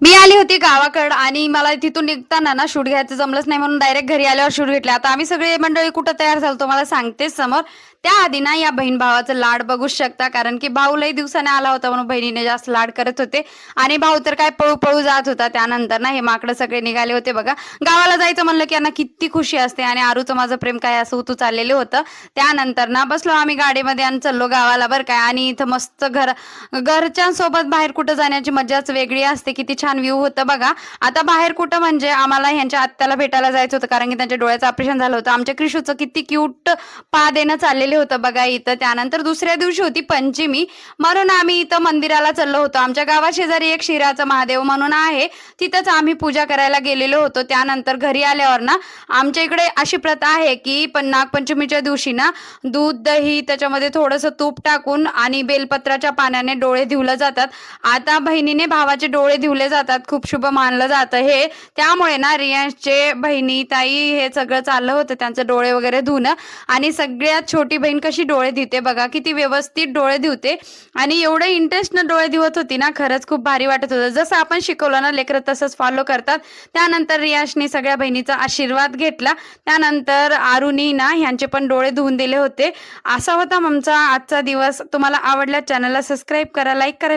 मी आली होती गावाकडं आणि मला तिथून निघताना ना शूट घ्यायचं जमलंच नाही म्हणून डायरेक्ट घरी आल्यावर शूट घेतले. आता आम्ही सगळे मंडळी कुठं तयार झालो तुम्हाला सांगतेच समोर. त्याआधी ना या बहीण भावाचं लाड बघूच शकता, कारण की भाऊ लई दिवसाने आला होता म्हणून बहिणीने जास्त लाड करत होते आणि भाऊ तर काय पळू पळू जात होता. त्यानंतर ना हे माकडं सगळे निघाले होते बघा. गावाला जायचं म्हणलं की यांना किती खुशी असते आणि आरूचं माझं प्रेम काय असं उतू चाललेलं होतं. त्यानंतर ना बसलो आम्ही गाडीमध्ये आणि चाललो गावाला बरं काय. आणि इथं मस्त घरच्यांसोबत बाहेर कुठं जाण्याची मजाच वेगळी असते. किती छान व्ह्यू होतं बघा. आता बाहेर कुठं म्हणजे आम्हाला ह्यांच्या आत्याला भेटायला जायचं होतं, कारण की त्यांच्या डोळ्याचं ऑपरेशन झालं होतं. आमच्या क्रिशूचं किती क्यूट पा देणं चाललेले होतं बघा इथं. त्यानंतर दुसऱ्या दिवशी होती पंचमी, म्हणून आम्ही इथं मंदिराला चाललो होतो. आमच्या गावा शेजारी एक शिराचा महादेव म्हणून आहे, तिथंच आम्ही पूजा करायला गेलेलो होतो. त्यानंतर घरी आल्यावर ना आमच्या इकडे अशी प्रथा आहे की नागपंचमीच्या दिवशी ना दूध दही त्याच्यामध्ये थोडंसं तूप टाकून आणि बेलपत्राच्या पाण्याने डोळे धुवले जातात. आता बहिणीने भावाचे डोळे धुवले जातात, खूप शुभ मानलं जातं हे. त्यामुळे ना रियांशचे बहिणी ताई हे सगळं चाललं होतं त्यांचे डोळे वगैरे धुणं. आणि सगळ्यात छोटी बहीण कशी डोळे धुते बघा, किती व्यवस्थित डोळे धुते आणि एवढं इंटरेस्टनं डोळे धुवत होती ना, खरंच खूप भारी वाटत होतं. जसं आपण शिकवलं ना लेकरं तसंच फॉलो करतात. त्यानंतर रियांशने सगळ्या बहिणीचा आशीर्वाद घेतला. त्यानंतर आरुनी ना ह्यांचे पण डोळे धुवून दिले होते. असा होता आमचा आजचा दिवस. तुम्हाला आवडल्या चॅनलला सबस्क्राईब करा, लाईक करा.